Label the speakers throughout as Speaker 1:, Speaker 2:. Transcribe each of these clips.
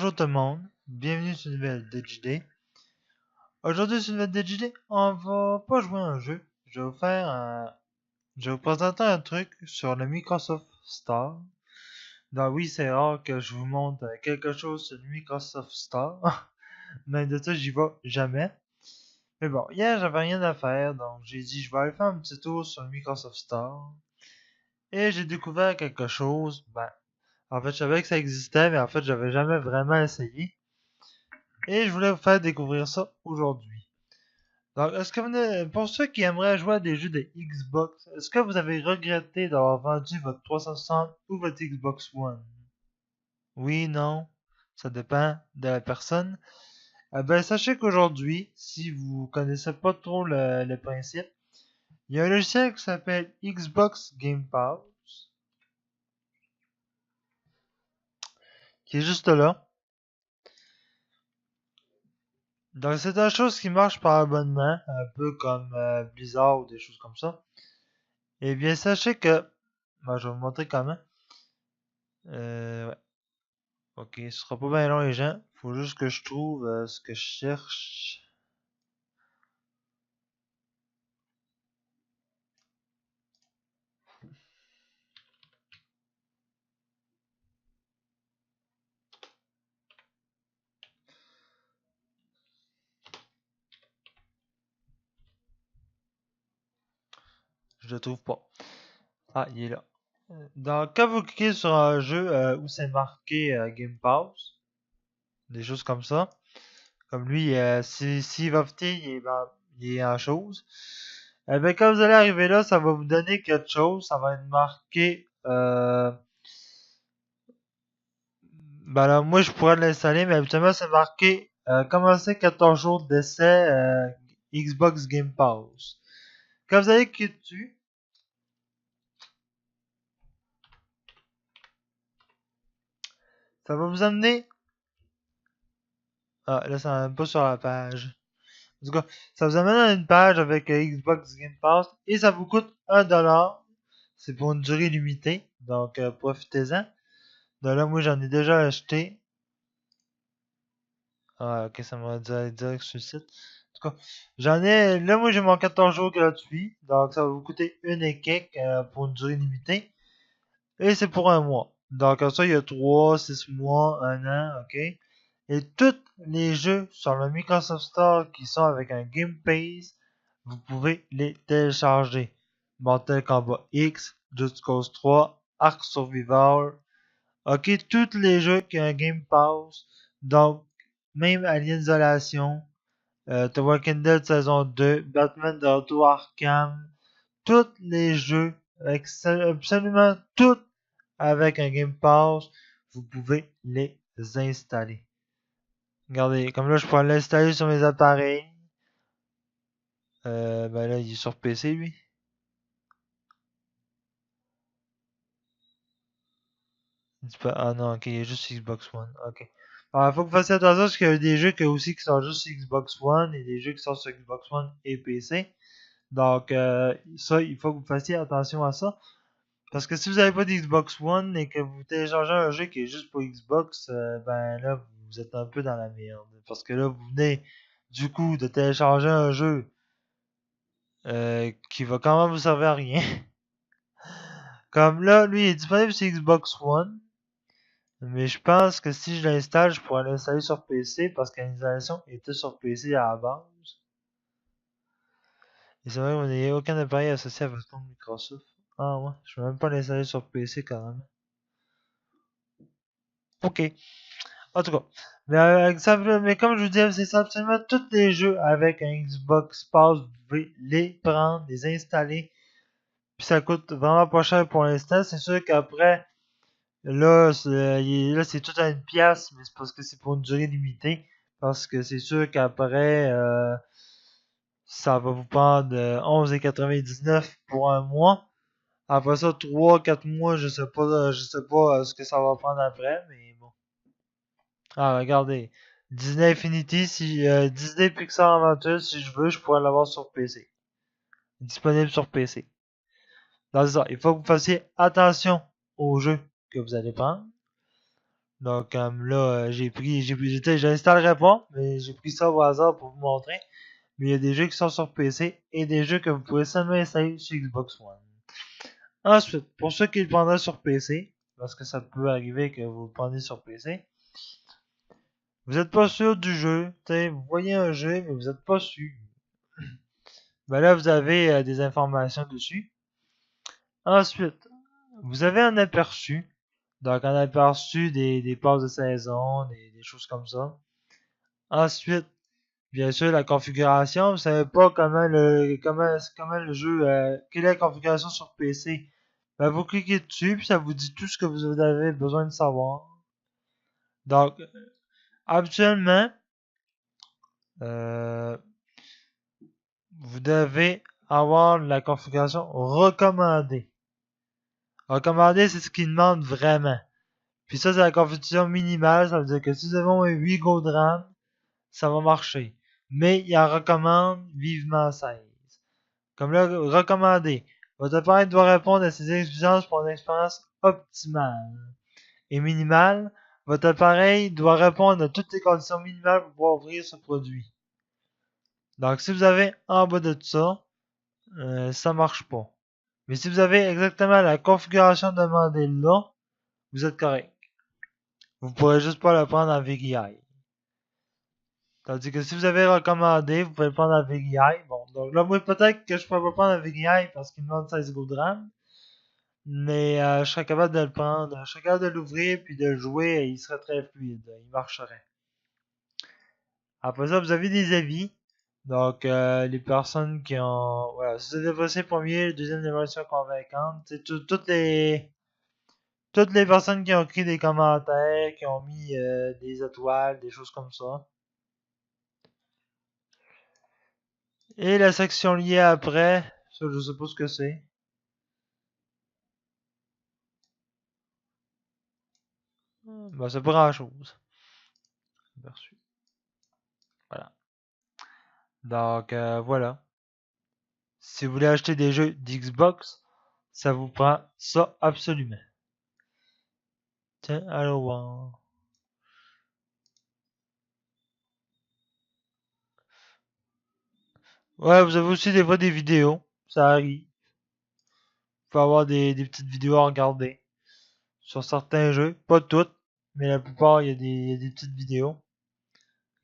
Speaker 1: Bonjour tout le monde, bienvenue sur une nouvelle DJD. Aujourd'hui sur une nouvelle DJD, on va pas jouer à un jeu. Je vais vous présenter un truc sur le Microsoft Store. Donc oui, c'est rare que je vous montre quelque chose sur le Microsoft Store. Même de ça, j'y vais jamais. Mais bon, hier j'avais rien à faire, donc j'ai dit je vais aller faire un petit tour sur le Microsoft Store. Et j'ai découvert quelque chose. En fait, je savais que ça existait, mais en fait, j'avais jamais vraiment essayé. Et je voulais vous faire découvrir ça aujourd'hui. Donc, pour ceux qui aimeraient jouer à des jeux de Xbox, est-ce que vous avez regretté d'avoir vendu votre 360 ou votre Xbox One? Oui, non, ça dépend de la personne. Sachez qu'aujourd'hui, si vous connaissez pas trop le principe, il y a un logiciel qui s'appelle Xbox Game Pass, qui est juste là. Donc, c'est une chose qui marche par abonnement, un peu comme Blizzard ou des choses comme ça. Eh bien, sachez que, je vais vous montrer comment. Ouais. Ok, ce sera pas bien long les gens. Faut juste que je trouve ce que je cherche. Je le trouve pas. Ah, il est là. Donc, quand vous cliquez sur un jeu où c'est marqué Game Pass, des choses comme ça, comme lui, Sea of Thieves, il est en chose. Quand vous allez arriver là, ça va vous donner quelque chose. Ça va être marqué. Moi, je pourrais l'installer, mais habituellement, c'est marqué commencer 14 jours d'essai Xbox Game Pass. Quand vous allez cliquer dessus, ça va vous amener. Ah, là, ça n'amène pas sur la page. En tout cas, ça vous amène à une page avec Xbox Game Pass et ça vous coûte 1$. C'est pour une durée limitée, donc profitez-en. Donc là, moi, j'en ai déjà acheté. Ah, ok, ça m'a dit direct sur le site. En tout cas, là, moi, j'ai mon 14 jours gratuit, donc ça va vous coûter une et quelques pour une durée limitée. Et c'est pour un mois. Donc, comme ça, il y a 3, 6 mois, un an, ok? Et tous les jeux sur le Microsoft Store qui sont avec un Game Pass, vous pouvez les télécharger. Mortal Kombat X, Just Cause 3, Ark Survivor, ok? Tous les jeux qui ont un Game Pass, donc même Alien Isolation, The Walking Dead saison 2, Batman The Auto Arkham, tous les jeux, absolument tous avec un Game Pass, vous pouvez les installer. Regardez, comme là, je pourrais l'installer sur mes appareils. Là, il est sur PC, lui. Ah non, ok, il est juste Xbox One. Ok. Alors, il faut que vous fassiez attention parce qu'il y a des jeux qui sont juste sur Xbox One et des jeux qui sont sur Xbox One et PC. Donc, ça, il faut que vous fassiez attention à ça. Parce que si vous n'avez pas d'Xbox One et que vous téléchargez un jeu qui est juste pour Xbox, là, vous êtes un peu dans la merde. Parce que là, vous venez du coup de télécharger un jeu qui va quand même vous servir à rien. Comme là, lui, il est disponible sur Xbox One. Mais je pense que si je l'installe, je pourrais l'installer sur PC parce que l'installation était sur PC à la base. Et c'est vrai qu'on n'a aucun appareil associé à votre compte Microsoft. Ah ouais, je peux même pas l'installer sur PC quand même. Ok. En tout cas, mais comme je vous disais, c'est ça, absolument tous les jeux avec un Xbox Pass, vous pouvez les prendre, les installer, puis ça coûte vraiment pas cher pour l'instant. C'est sûr qu'après, là, c'est tout à une pièce, mais c'est parce que c'est pour une durée limitée, parce que c'est sûr qu'après, ça va vous prendre 11,99 pour un mois. Après ça, 3, 4 mois, je sais pas ce que ça va prendre après, mais bon. Ah, regardez. Disney Infinity, Disney Pixar Adventure, si je veux, je pourrais l'avoir sur PC. Disponible sur PC. Donc, c'est ça. Il faut que vous fassiez attention aux jeux que vous allez prendre. Donc là, j'installerai pas, mais j'ai pris ça au hasard pour vous montrer. Mais il y a des jeux qui sont sur PC et des jeux que vous pouvez seulement installer sur Xbox One. Ensuite, pour ceux qui le prendraient sur PC, parce que ça peut arriver que vous le preniez sur PC, vous n'êtes pas sûr du jeu, vous voyez un jeu, mais vous n'êtes pas sûr. Ben là, vous avez des informations dessus. Ensuite, vous avez un aperçu. Donc, un aperçu des passes de saison, des choses comme ça. Ensuite, bien sûr, la configuration. Vous savez pas comment le jeu, quelle est la configuration sur PC. Ben, vous cliquez dessus, puis ça vous dit tout ce que vous avez besoin de savoir. Donc, habituellement, euh, vous devez avoir la configuration recommandée. Recommandée, c'est ce qu'il demande vraiment. Puis ça, c'est la configuration minimale. Ça veut dire que si vous avez un 8 Go de RAM, ça va marcher. Mais il en recommande vivement 16. Comme là, recommandé. Votre appareil doit répondre à ces exigences pour une expérience optimale et minimale. Votre appareil doit répondre à toutes les conditions minimales pour pouvoir ouvrir ce produit. Donc, si vous avez en bas de tout ça, ça marche pas. Mais si vous avez exactement la configuration demandée là, vous êtes correct. Vous pourrez juste pas le prendre en VGI. Tandis que si vous avez recommandé, vous pouvez le prendre en VGI. Bon, donc là, moi, peut-être que je pourrais pas prendre en VGI parce qu'il me demande 16 Go de RAM. Mais je serais capable de le prendre. Je serais capable de l'ouvrir puis de le jouer et il serait très fluide. Il marcherait. Après ça, vous avez des avis. Donc, les personnes qui ont... Voilà, si vous avez passé le premier, le deuxième évaluation convaincante, c'est toutes les personnes qui ont écrit des commentaires, qui ont mis des étoiles, des choses comme ça. Et la section liée après, ça je sais pas ce que c'est. Ben, c'est pas grand chose. Voilà. Donc voilà. Si vous voulez acheter des jeux d'Xbox, ça vous prend ça absolument. Tiens, allô voir. Ouais, vous avez aussi des fois des vidéos. Ça arrive. Vous pouvez avoir des petites vidéos à regarder. Sur certains jeux. Pas toutes. Mais la plupart, il y a des petites vidéos.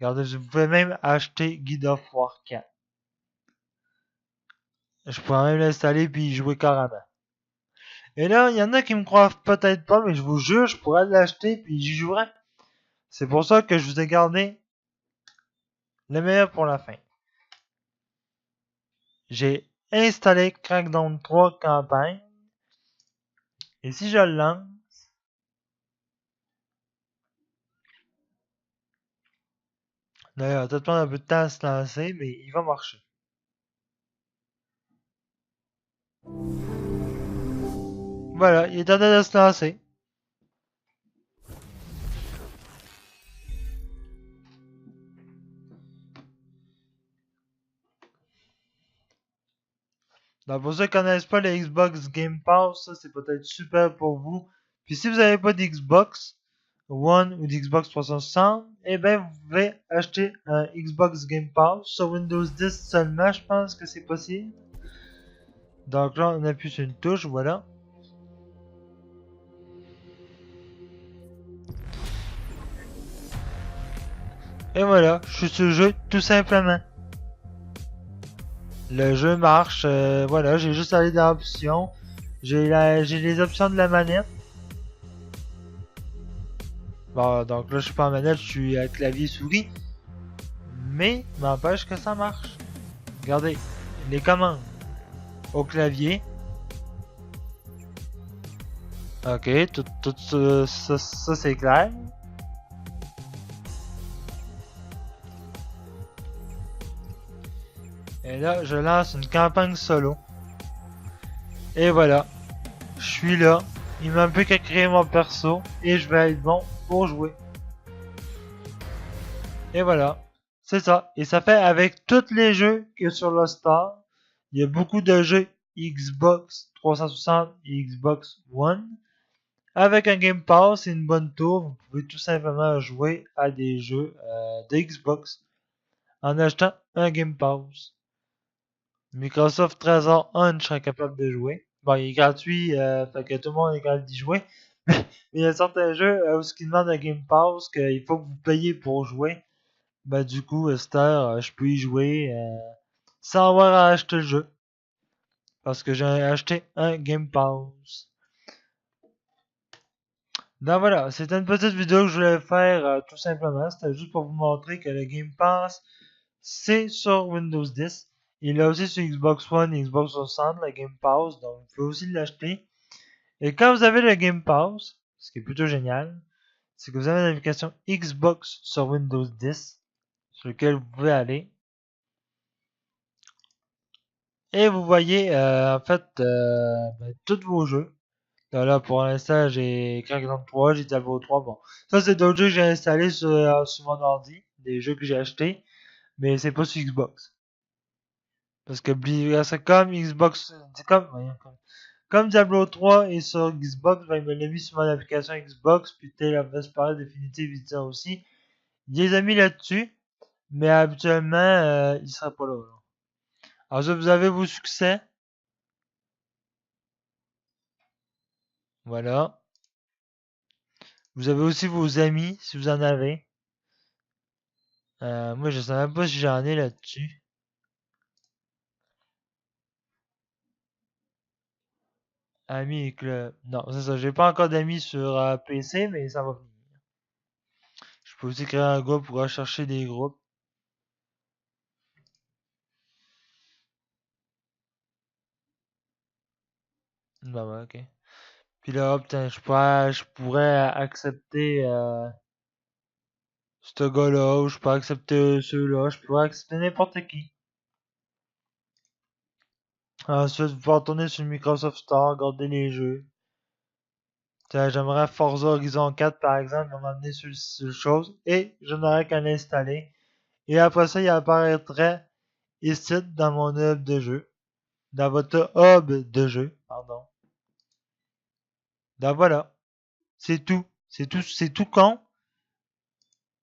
Speaker 1: Regardez, vous pouvez même acheter Guild of War 4. Je pourrais même l'installer puis y jouer carrément. Et là, il y en a qui me croient peut-être pas, mais je vous jure, je pourrais l'acheter puis j'y jouerai. C'est pour ça que je vous ai gardé le meilleur pour la fin. J'ai installé Crackdown 3 campagne. Et si je le lance, d'ailleurs, il va peut-être prendre un peu de temps à se lancer, mais il va marcher. Voilà, il est en train de se lancer. Donc pour ceux qui connaissent pas le Xbox Game Pass, ça c'est peut-être super pour vous. Puis si vous n'avez pas d'Xbox One ou d'Xbox 360, eh ben vous pouvez acheter un Xbox Game Pass sur Windows 10 seulement, je pense que c'est possible. Donc là on appuie sur une touche, voilà. Et voilà, je suis sur le jeu tout simplement. Le jeu marche, voilà, j'ai juste allé dans l'option. J'ai les options de la manette. Bon, donc là je suis pas en manette, je suis à clavier souris. Mais n'empêche que ça marche. Regardez, les commandes au clavier. Ok, tout ça c'est clair. Et là, je lance une campagne solo. Et voilà, je suis là. Il m'a un peu qu'à créer mon perso. Et je vais être bon pour jouer. Et voilà, c'est ça. Et ça fait avec tous les jeux qu'il y a sur le store. Il y a beaucoup de jeux Xbox 360 et Xbox One. Avec un Game Pass et une bonne tour, vous pouvez tout simplement jouer à des jeux de Xbox en achetant un Game Pass. Microsoft Trésor Hunt, je serais capable de jouer. Bon, il est gratuit, fait que tout le monde est capable d'y jouer. Mais il y a certains jeux où ce qui demande un Game Pass, qu'il faut que vous payiez pour jouer. Ben, du coup, cette heure, je peux y jouer sans avoir à acheter le jeu. Parce que j'ai acheté un Game Pass. Donc voilà, c'était une petite vidéo que je voulais faire tout simplement. C'était juste pour vous montrer que le Game Pass, c'est sur Windows 10. Il est aussi sur Xbox One et Xbox 360, le Game Pass, donc vous pouvez aussi l'acheter. Et quand vous avez le Game Pass, ce qui est plutôt génial, c'est que vous avez l'application Xbox sur Windows 10, sur lequel vous pouvez aller. Et vous voyez en fait tous vos jeux. Là, pour l'instant, j'ai Crackdown 3, j'ai Diablo 3. Bon, ça, c'est d'autres jeux que j'ai installés sur mon ordi, des jeux que j'ai achetés, mais c'est pas sur Xbox. Parce que c'est comme Xbox, c'est comme Diablo 3 est sur Xbox, ben, il me l'a mis sur mon application Xbox, puis Tale of Vesperia Definitive Edition aussi. Il les a mis là-dessus, mais habituellement, il sera pas là. Alors, ça, vous avez vos succès. Voilà. Vous avez aussi vos amis, si vous en avez. Moi, je sais même pas si j'en ai là-dessus. Amis et club. Non, c'est ça. J'ai pas encore d'amis sur PC, mais ça va venir. Je peux aussi créer un groupe pour rechercher des groupes. Bah ouais, ok. Puis là, putain, je pourrais accepter ce gars-là, ou je pourrais accepter ceux-là, je pourrais accepter n'importe qui. Ensuite, vous pouvez retourner sur le Microsoft Store, regarder les jeux. Tiens, j'aimerais Forza Horizon 4 par exemple, on m'amener sur chose, et je n'aurais qu'à l'installer. Et après ça, il apparaîtrait ici dans mon hub de jeu. Dans votre hub de jeu, pardon. Donc voilà, c'est tout. C'est tout con.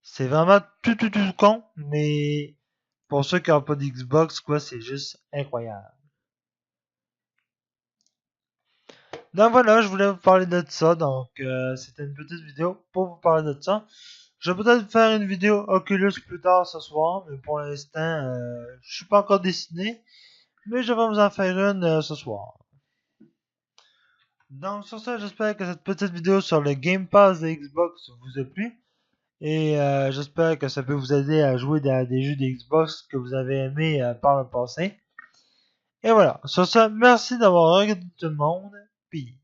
Speaker 1: C'est vraiment tout con, mais pour ceux qui n'ont pas d'Xbox, quoi, c'est juste incroyable. Donc voilà, je voulais vous parler de ça, donc c'était une petite vidéo pour vous parler de ça. Je vais peut-être faire une vidéo Oculus plus tard ce soir, mais pour l'instant, je suis pas encore dessiné, mais je vais vous en faire une ce soir. Donc sur ça, j'espère que cette petite vidéo sur le Game Pass de Xbox vous a plu. Et j'espère que ça peut vous aider à jouer à des jeux de Xbox que vous avez aimés par le passé. Et voilà. Sur ça, merci d'avoir regardé tout le monde. Puis